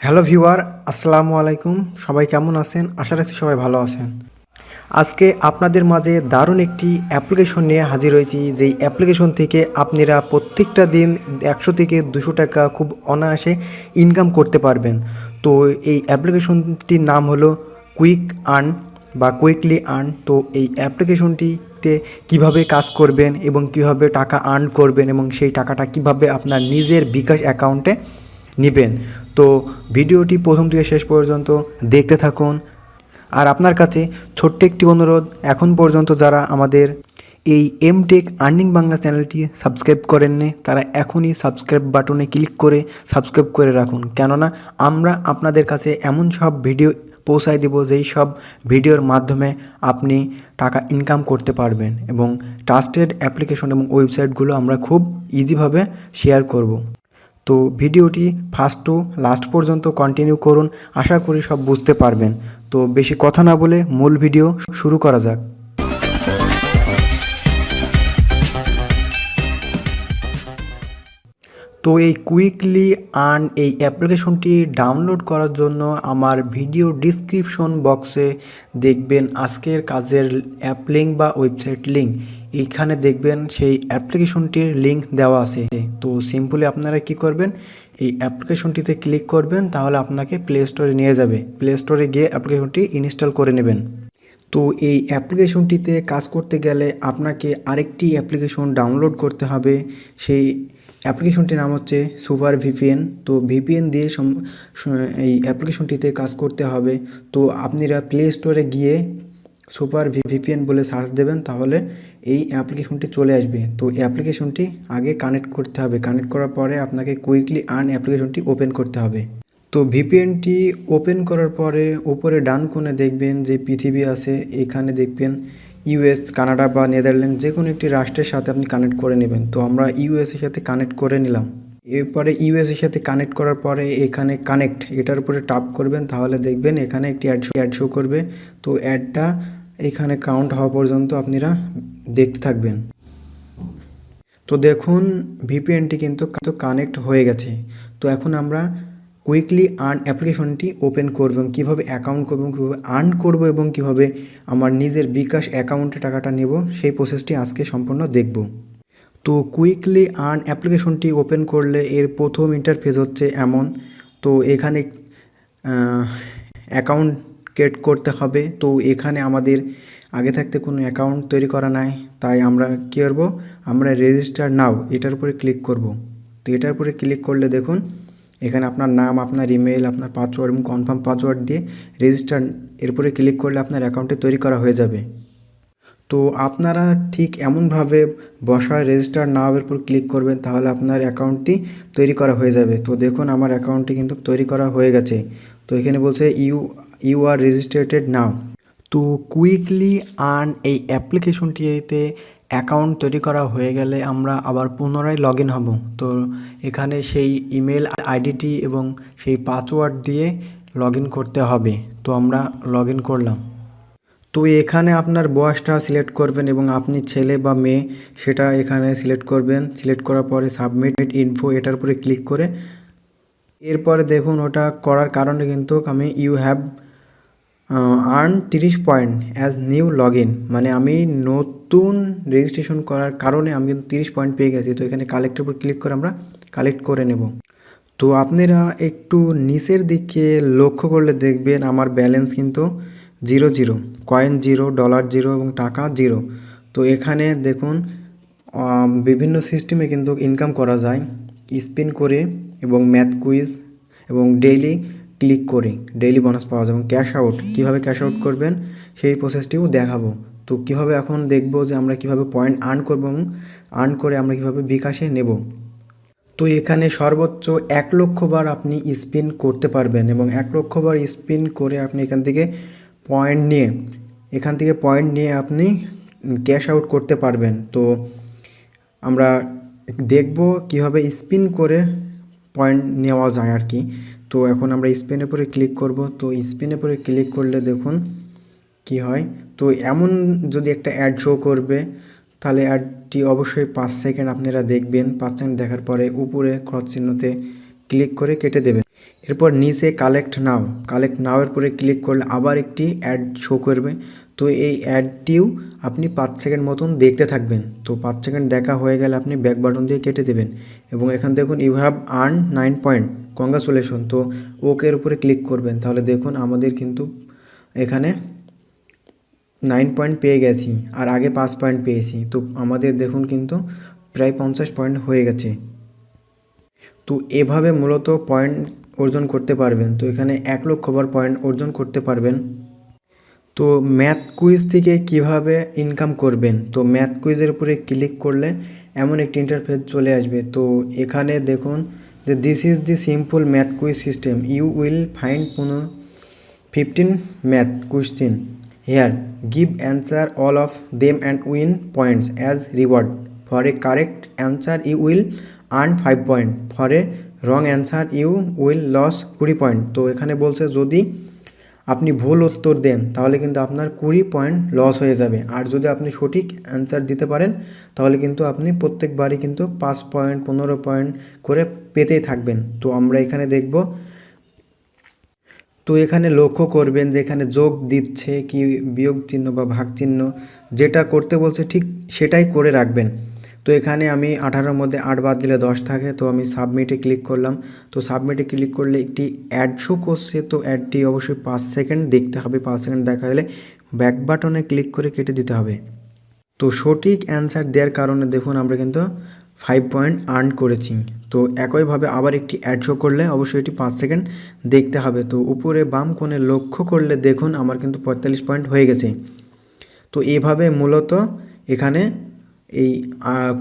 Hello viewer, আসসালামু আলাইকুম। সবাই কেমন আছেন? আশা রাখছি সবাই ভালো আছেন। আজকে আপনাদের মাঝে দারুণ একটি অ্যাপ্লিকেশন নিয়ে হাজির হয়েছি, যেই অ্যাপ্লিকেশন থেকে আপনারা প্রত্যেকটা দিন 100 থেকে 200 টাকা খুব অনায়াসে ইনকাম করতে পারবেন। তো এই অ্যাপ্লিকেশনটির নাম হলো কুইক আর্ন বা কুইকলি আর্ন। তো এই অ্যাপ্লিকেশনটিতে কিভাবে কাজ করবেন এবং কিভাবে টাকা আর্ন করবেন এবং সেই টাকাটা কিভাবে আপনার নিজের বিকাশ অ্যাকাউন্টে নেবেন, তো ভিডিওটি প্রথম থেকে শেষ পর্যন্ত দেখতে থাকুন। আর আপনার কাছে ছোট্ট একটি অনুরোধ, এখন পর্যন্ত যারা আমাদের এই এমটেক আর্নিং বাংলা চ্যানেলটি সাবস্ক্রাইব করেননি, তারা এখনই সাবস্ক্রাইব বাটনে ক্লিক করে সাবস্ক্রাইব করে রাখুন। কেননা আমরা আপনাদের কাছে এমন সব ভিডিও পৌঁছায় দেব যেই সব ভিডিওর মাধ্যমে আপনি টাকা ইনকাম করতে পারবেন, এবং ট্রাস্টেড অ্যাপ্লিকেশন এবং ওয়েবসাইটগুলো আমরা খুব ইজিভাবে শেয়ার করব। তো ভিডিওটি ফার্স্ট টু লাস্ট পর্যন্ত কন্টিনিউ করুন, আশা করি সব বুঝতে পারবেন। তো বেশি কথা না বলে মূল ভিডিও শুরু করা যাক। তো এই কুইকলি আর্ন এই অ্যাপ্লিকেশনটি ডাউনলোড করার জন্য আমার ভিডিও ডিসক্রিপশন বক্সে দেখবেন আজকের কাজের অ্যাপ লিঙ্ক বা ওয়েবসাইট লিঙ্ক, এইখানে দেখবেন সেই অ্যাপ্লিকেশনটির লিঙ্ক দেওয়া আছে। তো সিম্পলি আপনারা কি করবেন, এই অ্যাপ্লিকেশনটিতে ক্লিক করবেন, তাহলে আপনাকে প্লে স্টোরে নিয়ে যাবে। প্লে স্টোরে গিয়ে অ্যাপ্লিকেশনটি ইনস্টল করে নেবেন। তো এই অ্যাপ্লিকেশনটিতে কাজ করতে গেলে আপনাকে আরেকটি অ্যাপ্লিকেশন ডাউনলোড করতে হবে। সেই অ্যাপ্লিকেশনটির নাম হচ্ছে সুপার ভিপিএন। তো ভিপিএন দিয়ে এই অ্যাপ্লিকেশনটিতে কাজ করতে হবে। তো আপনারা প্লে স্টোরে গিয়ে সুপার ভিপিএন বলে সার্চ দেবেন, তাহলে এই অ্যাপ্লিকেশনটি চলে আসবে। তো এই অ্যাপ্লিকেশনটি আগে কানেক্ট করতে হবে। কানেক্ট করার পরে আপনাকে কুইকলি আর্ন অ্যাপ্লিকেশনটি ওপেন করতে হবে। তো ভিপিএনটি ওপেন করার পরে উপরে ডান কোণে দেখবেন যে পৃথিবী আছে, এখানে দেখবেন ইউএস, কানাডা বা নেদারল্যান্ড যে কোনো একটি রাষ্ট্রের সাথে আপনি কানেক্ট করে নেবেন। তো আমরা ইউএসের সাথে কানেক্ট করে নিলাম। এরপরে ইউএসের সাথে কানেক্ট করার পরে এখানে কানেক্ট এটার উপরে টাপ করবেন, তাহলে দেখবেন এখানে একটি অ্যাড শো করবে। তো অ্যাডটা এখানে কাউন্ট হওয়া পর্যন্ত আপনারা দেখতে থাকবেন। তো দেখুন ভিপিএনটি কিন্তু কানেক্ট হয়ে গেছে। তো এখন আমরা কুইকলি আর্ন অ্যাপ্লিকেশনটি ওপেন করব, এবং কীভাবে অ্যাকাউন্ট করব, কীভাবে আর্ন করব এবং কীভাবে আমার নিজের বিকাশ অ্যাকাউন্টে টাকাটা নেব, সেই প্রসেসটি আজকে সম্পূর্ণ দেখব। তো কুইকলি আর্ন অ্যাপ্লিকেশনটি ওপেন করলে এর প্রথম ইন্টারফেস হচ্ছে এমন। তো এখানে অ্যাকাউন্ট ক্রিয়েট করতে হবে। তো এখানে আমাদের আগে থাকতে কোনো অ্যাকাউন্ট তৈরি করা নাই, তাই আমরা কী করব, আমরা রেজিস্টার নাও এটার উপরে ক্লিক করব। তো এটার উপরে ক্লিক করলে দেখুন এখানে আপনার নাম, আপনার ইমেল, আপনার পাসওয়ার্ড এবং কনফার্ম পাসওয়ার্ড দিয়ে রেজিস্টার এরপরে ক্লিক করলে আপনার অ্যাকাউন্টটি তৈরি করা হয়ে যাবে। তো আপনারা ঠিক এমনভাবে বসায় রেজিস্টার নাও এর উপর ক্লিক করবেন, তাহলে আপনার অ্যাকাউন্টটি তৈরি করা হয়ে যাবে। তো দেখুন আমার অ্যাকাউন্টটি কিন্তু তৈরি করা হয়ে গেছে। তো এখানে বলছে ইউ আর রেজিস্ট্রেটেড নাও। তো কুইকলি আর্ন এই অ্যাপ্লিকেশনটিতে অ্যাকাউন্ট তৈরি করা হয়ে গেলে আমরা আবার পুনরায় লগ ইন হব। তো এখানে সেই ইমেল আইডিটি এবং সেই পাসওয়ার্ড দিয়ে লগ ইন করতে হবে। তো আমরা লগ ইন করলাম। তো এখানে আপনার বয়সটা সিলেক্ট করবেন এবং আপনি ছেলে বা মেয়ে সেটা এখানে সিলেক্ট করবেন। সিলেক্ট করার পরে সাবমিট ইনফো এটার উপরে ক্লিক করে এরপরে দেখুন ওটা করার কারণে কিন্তু আমি you have earn 30 point as new log in, মানে আমি নতুন রেজিস্ট্রেশন করার কারণে আমি কিন্তু 30 পয়েন্ট পেয়ে গেছি। তো এখানে কালেক্টের উপর ক্লিক করে আমরা কালেক্ট করে নেব। তো আপনারা একটু নিচের দিকে লক্ষ্য করলে দেখবেন আমার ব্যালেন্স কিন্তু 0 কয়েন 0, ডলার 0 এবং টাকা 0। তো এখানে দেখুন বিভিন্ন সিস্টেমে কিন্তু ইনকাম করা যায়, স্পিন করে এবং ম্যাথ কুইজ এবং ডেইলি ক্লিক করে ডেইলি বোনাস পাওয়া যায়। এবং ক্যাশ আউট, কীভাবে ক্যাশ আউট করবেন সেই প্রসেসটিও দেখাবো। তো কীভাবে এখন দেখব যে আমরা কীভাবে পয়েন্ট আর্ন করব এবং আর্ন করে আমরা কীভাবে বিকাশে নেব। তো এখানে সর্বোচ্চ 1 লক্ষ বার আপনি স্পিন করতে পারবেন, এবং 1 লক্ষ বার স্পিন করে আপনি এখান থেকে পয়েন্ট নিয়ে আপনি ক্যাশ আউট করতে পারবেন। তো আমরা দেখব কিভাবে স্পিন করে পয়েন্ট নেওয়া যায় আর কি। তো এখন আমরা স্পিনের উপরে ক্লিক করব। তো স্পিনের উপরে ক্লিক করলে দেখুন কি হয়। তো এমন যদি একটা অ্যাড শো করবে, তাহলে অ্যাডটি অবশ্যই 5 সেকেন্ড আপনারা দেখবেন। 5 সেকেন্ড দেখার পরে উপরে ক্রস চিহ্নতে ক্লিক করে কেটে দেবেন। এরপর নিচে কালেক্ট নাওয়ের পরে ক্লিক করলে আবার একটি অ্যাড শো করবে। তো এই অ্যাডটিও আপনি 5 সেকেন্ড মতন দেখতে থাকবেন। তো 5 সেকেন্ড দেখা হয়ে গেলে আপনি ব্যাক বাটন দিয়ে কেটে দেবেন। এবং এখানে দেখুন you have earn 9 point, congratulation. তো ওকের উপরে ক্লিক করবেন, তাহলে দেখুন আমাদের কিন্তু এখানে 9 পয়েন্ট পেয়ে গেছি, আর আগে 5 পয়েন্ট পেয়েছি। তো আমাদের দেখুন কিন্তু প্রায় 50 পয়েন্ট হয়ে গেছে। তো এভাবে মূলত পয়েন্ট অর্জন করতে পারবেন। তো এখানে 1 লক্ষ বার পয়েন্ট অর্জন করতে পারবেন। তো ম্যাথ কুইজ থেকে কিভাবে ইনকাম করবেন, তো ম্যাথ কুইজের উপরে ক্লিক করলে এমন একটি ইন্টারফেস চলে আসবে। তো এখানে দেখুন যে this is the simple math quiz system, you will find 15 math question here, give answer all of them and win points as reward. For a correct answer you will earn 5 point, for a wrong answer you will loss 20 point. তো এখানে বলছে যদি আপনি ভুল উত্তর দেন তাহলে কিন্তু আপনার 20 পয়েন্ট লস হয়ে যাবে, আর যদি আপনি সঠিক অ্যান্সার দিতে পারেন তাহলে কিন্তু আপনি প্রত্যেকবারই কিন্তু 5 পয়েন্ট 15 পয়েন্ট করে পেতেই থাকবেন। তো আমরা এখানে দেখব। তো এখানে লক্ষ্য করবেন যে এখানে যোগ দিচ্ছে কি বিয়োগ চিহ্ন বা ভাগ চিহ্ন, যেটা করতে বলছে ঠিক সেটাই করে রাখবেন। তো এখানে আমি 18-র মধ্যে 8 বাদ দিলে 10 থাকে। তো আমি সাবমিটে ক্লিক করলাম। তো সাবমিটে ক্লিক করলে একটি অ্যাড শো করছে। তো অ্যাডটি অবশ্যই 5 সেকেন্ড দেখতে হবে। 5 সেকেন্ড দেখা হলে ব্যাক বাটনে ক্লিক করে কেটে দিতে হবে। তো সঠিক অ্যান্সার দেওয়ার কারণে দেখুন আমরা কিন্তু 5 পয়েন্ট আর্ন করেছি। তো একইভাবে আবার একটি অ্যাড শো করলে অবশ্যই এটি 5 সেকেন্ড দেখতে হবে। তো উপরে বাম কোণে লক্ষ্য করলে দেখুন আমার কিন্তু 45 পয়েন্ট হয়ে গেছে। তো এভাবে মূলত এখানে এই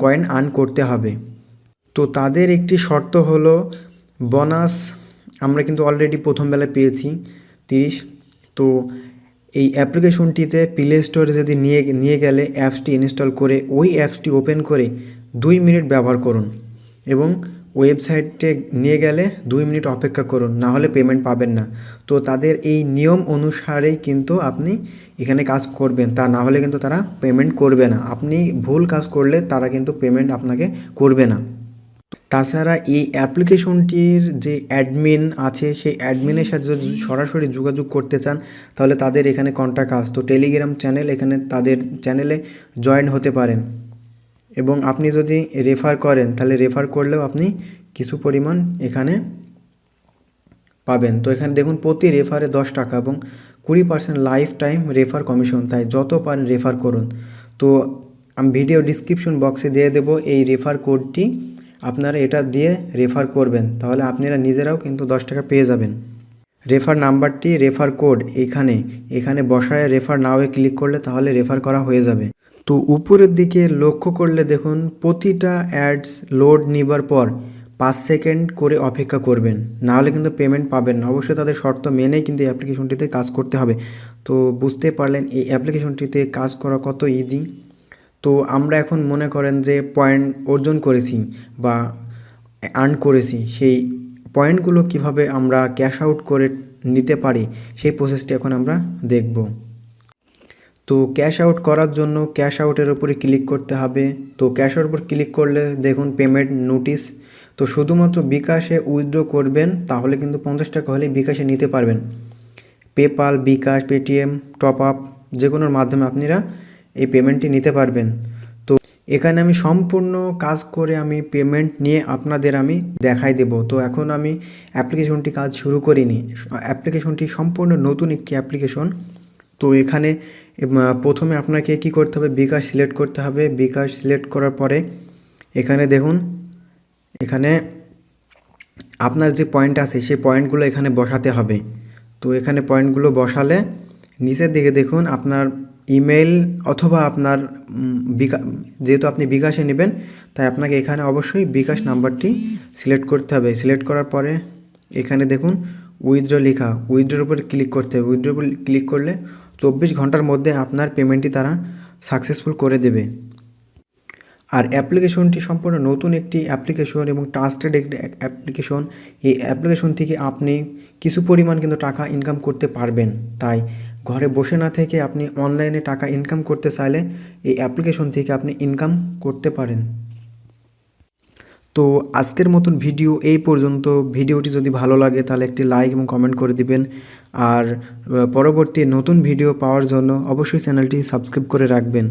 কয়েন আর্ন করতে হবে। তো তাদের একটি শর্ত হলো বোনাস আমরা কিন্তু অলরেডি প্রথম বেলায় পেয়েছি 30। তো এই অ্যাপ্লিকেশনটিতে প্লে স্টোরে যদি নিয়ে গেলে অ্যাপসটি ইনস্টল করে ওই অ্যাপসটি ওপেন করে 2 মিনিট ব্যবহার করুন, এবং ওয়েবসাইটে নিয়ে গেলে 2 মিনিট অপেক্ষা করুন, না হলে পেমেন্ট পাবেন না। তো তাদের এই নিয়ম অনুসারেই কিন্তু আপনি এখানে কাজ করবেন, তা না হলে কিন্তু তারা পেমেন্ট করবে না। আপনি ভুল কাজ করলে তারা কিন্তু পেমেন্ট আপনাকে করবে না। তাছাড়া এই অ্যাপ্লিকেশনটির যে অ্যাডমিন আছে সেই অ্যাডমিনের সাথে যদি সরাসরি যোগাযোগ করতে চান তাহলে তাদের এখানে কন্ট্যাক্ট আস, তো টেলিগ্রাম চ্যানেল, এখানে তাদের চ্যানেলে জয়েন হতে পারেন। এবং আপনি যদি রেফার করেন তাহলে রেফার করলেও আপনি কিছু পরিমাণ এখানে পাবেন। তো এখানে দেখুন প্রতি রেফারে 10 টাকা এবং 20% লাইফ টাইম রেফার কমিশন, তাই যত পারেন রেফার করুন। তো আমি ভিডিও ডিসক্রিপশন বক্সে দিয়ে দেবো এই রেফার কোডটি, আপনারা এটা দিয়ে রেফার করবেন, তাহলে আপনারা নিজেরাও কিন্তু 10 টাকা পেয়ে যাবেন। রেফার নাম্বারটি, রেফার কোড এখানে বসায় রেফার নাওয়ে ক্লিক করলে তাহলে রেফার করা হয়ে যাবে। তো উপরের দিকে লক্ষ্য করলে দেখুন প্রতিটা অ্যাডস লোড নেবার পর 5 সেকেন্ড করে অপেক্ষা করবেন, না হলে কিন্তু পেমেন্ট পাবেন না। অবশ্যই তাদের শর্ত মেনেই কিন্তু এই অ্যাপ্লিকেশনটিতে কাজ করতে হবে। তো বুঝতে পারলেন এই অ্যাপ্লিকেশনটিতে কাজ করা কত ইজি। তো আমরা এখন মনে করেন যে পয়েন্ট অর্জন করেছি বা আর্ন করেছি, সেই পয়েন্টগুলো কিভাবে আমরা ক্যাশ আউট করে নিতে পারি সেই প্রসেসটি এখন আমরা দেখব। তো ক্যাশ আউট করার জন্য ক্যাশ আউটের উপরে ক্লিক করতে হবে। তো ক্যাশ আউটের উপর ক্লিক করলে দেখুন পেমেন্ট নোটিশ। তো শুধুমাত্র বিকাশে উইথড্র করবেন তাহলে কিন্তু 50 টাকা হলে বিকাশে নিতে পারবেন। পেপাল, বিকাশ, পেটিএম, টপ আপ যে কোনোর মাধ্যমে আপনারা এই পেমেন্টটি নিতে পারবেন। তো এখানে আমি সম্পূর্ণ কাজ করে আমি পেমেন্ট নিয়ে আপনাদের আমি দেখাই দেব। তো এখন আমি অ্যাপ্লিকেশনটি কাজ শুরু করিনি, অ্যাপ্লিকেশনটি সম্পূর্ণ নতুন একটি অ্যাপ্লিকেশন। তো এখানে প্রথমে আপনাকে কি করতে হবে, বিকাশ সিলেক্ট করতে হবে। বিকাশ সিলেক্ট করার পরে এখানে দেখুন এখানে আপনার যে পয়েন্ট আছে সেই পয়েন্টগুলো এখানে বসাতে হবে। তো এখানে পয়েন্টগুলো বসালে নিচের দিকে দেখুন আপনার ইমেল অথবা আপনার যেহেতু আপনি বিকাশে নেবেন তাই আপনাকে এখানে অবশ্যই বিকাশ নাম্বারটি সিলেক্ট করতে হবে। সিলেক্ট করার পরে এখানে দেখুন উইথড্র লেখা, উইথড্রোর উপর ক্লিক করতে হবে। উইথড্রোর উপর ক্লিক করলে 24 ঘন্টার মধ্যে আপনার পেমেন্টটি তারা সাকসেসফুল করে দেবে। আর অ্যাপ্লিকেশনটি সম্পূর্ণ নতুন একটি অ্যাপ্লিকেশন এবং ট্রাস্টেড একটি অ্যাপ্লিকেশন। এই অ্যাপ্লিকেশন থেকে আপনি কিছু পরিমাণ কিন্তু টাকা ইনকাম করতে পারবেন। তাই ঘরে বসে না থেকে আপনি অনলাইনে টাকা ইনকাম করতে চাইলে এই অ্যাপ্লিকেশন থেকে আপনি ইনকাম করতে পারেন। তো আজকের মতন ভিডিও এই পর্যন্ত। ভিডিওটি যদি ভালো লাগে তাহলে একটি লাইক এবং কমেন্ট করে দিবেন। আর পরবর্তী নতুন ভিডিও পাওয়ার জন্য অবশ্যই চ্যানেলটি সাবস্ক্রাইব করে রাখবেন।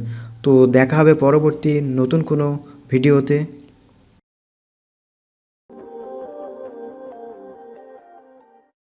তো দেখা হবে পরবর্তী নতুন কোনো ভিডিওতে।